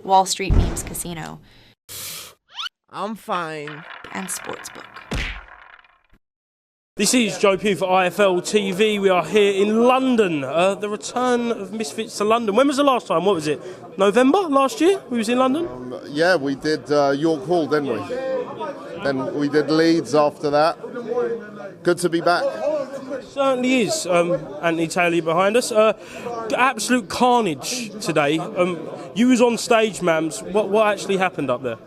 Wall Street Memes Casino. I'm fine. And Sportsbook. This is Joe Pugh for IFLTV. We are here in London. The return of Misfits to London. When was the last time? What was it? November last year? We was in London? Yeah, we did York Hall, didn't we? Then we did Leeds after that. Good to be back. Certainly is. Anthony Taylor behind us. Absolute carnage today. You was on stage, Mams. What actually happened up there?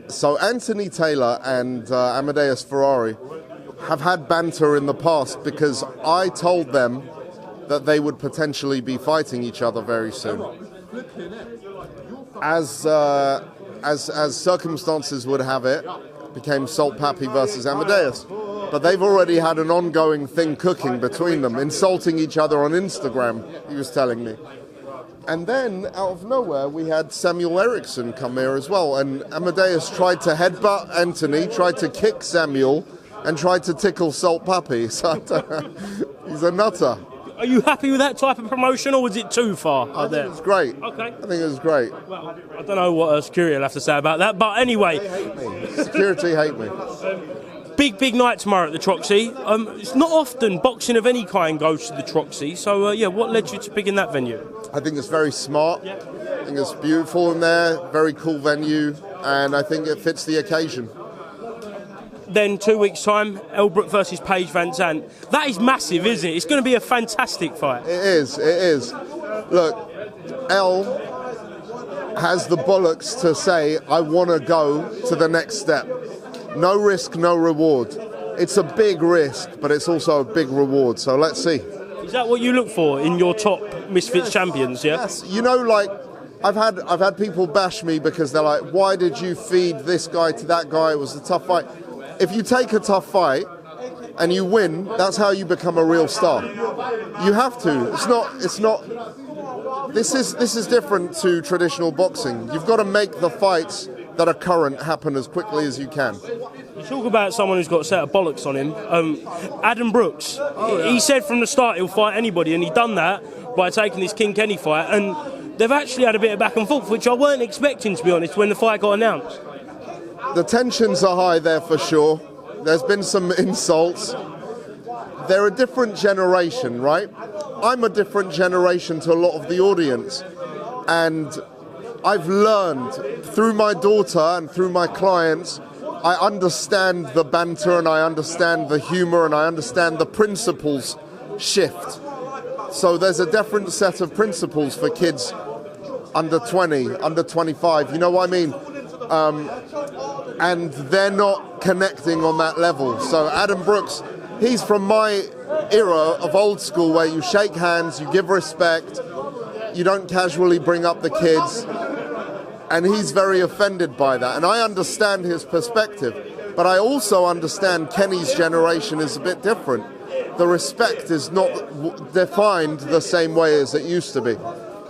So Anthony Taylor and Amadeus Ferrari have had banter in the past because I told them that they would potentially be fighting each other very soon. As circumstances would have it, became Salt Papi versus Amadeus. But they've already had an ongoing thing cooking between them, insulting each other on Instagram, he was telling me. And then, out of nowhere, we had Samuel Eriksson come here as well. And Amadeus tried to headbutt Anthony, tried to kick Samuel, and tried to tickle Salt Papi. So he's a nutter. Are you happy with that type of promotion, or was it too far? I think it was great. Okay. I think it was great. Well, I don't know what security will have to say about that, but anyway. They hate me. Security hate me. Big night tomorrow at the Troxy. It's not often boxing of any kind goes to the Troxy, so what led you to picking that venue? I think it's very smart. I think it's beautiful in there, very cool venue, and I think it fits the occasion. Then 2 weeks' time, Elle Brooke versus Paige VanZant. That is massive, isn't it? It's going to be a fantastic fight. It is. Look, Elle has the bollocks to say, I want to go to the next step. No risk, no reward. It's a big risk, but it's also a big reward, so let's see. Is that what you look for in your top Misfits champions, yeah? Yes. You know, like, I've had people bash me because they're like, why did you feed this guy to that guy? It was a tough fight. If you take a tough fight and you win, that's how you become a real star. You have to. It's not. This is different to traditional boxing. You've got to make the fights that are current happen as quickly as you can. You talk about someone who's got a set of bollocks on him. Adam Brooks, he said from the start he'll fight anybody, and he done that by taking this King Kenny fight, and they've actually had a bit of back and forth, which I weren't expecting, to be honest, when the fight got announced. The tensions are high there for sure. There's been some insults. They're a different generation, right? I'm a different generation to a lot of the audience, and I've learned through my daughter and through my clients, I understand the banter and I understand the humor and I understand the principles shift. So there's a different set of principles for kids under 20, under 25, you know what I mean? And they're not connecting on that level. So Adam Brooks, he's from my era of old school where you shake hands, you give respect, you don't casually bring up the kids. And he's very offended by that. And I understand his perspective. But I also understand Kenny's generation is a bit different. The respect is not defined the same way as it used to be.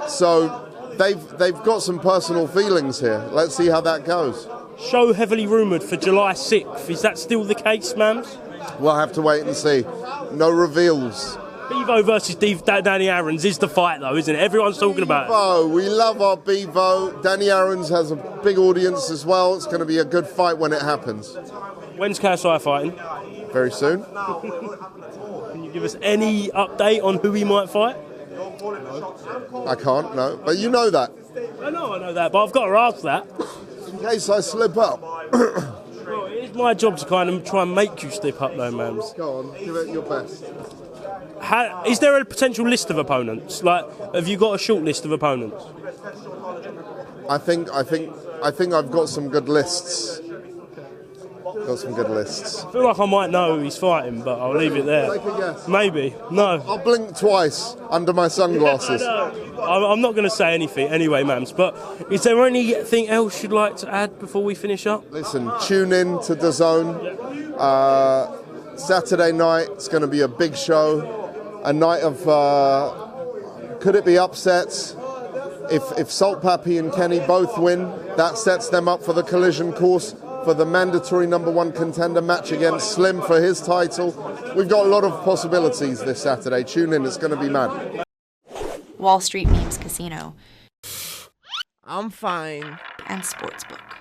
So they've got some personal feelings here. Let's see how that goes. Show heavily rumoured for July 6th. Is that still the case, Mams? We'll have to wait and see. No reveals. Bevo versus Danny Aaron's is the fight, though, isn't it? Everyone's talking about it. Bevo, we love our Bevo. Danny Aaron's has a big audience as well. It's going to be a good fight when it happens. When's KSI fighting? Very soon. Can you give us any update on who he might fight? I can't, no. But you know that. I know that, but I've got to ask that. In case I slip up. Well, it's my job to kind of try and make you slip up, though, Mams. Go on, give it your best. Is there a potential list of opponents? Like, have you got a short list of opponents? I think I've got some good lists. I feel like I might know who he's fighting, but I'll leave it there. Take a guess. Maybe. No. I'll blink twice under my sunglasses. I'm not going to say anything anyway, Mams, but is there anything else you'd like to add before we finish up? Listen, tune in to DAZN. Saturday night, it's going to be a big show. A night of, could it be upsets? If Salt Papi and Kenny both win, that sets them up for the collision course for the mandatory #1 contender match against Slim for his title. We've got a lot of possibilities this Saturday. Tune in, it's going to be mad. Wall Street Memes Casino. I'm fine. and sportsbook.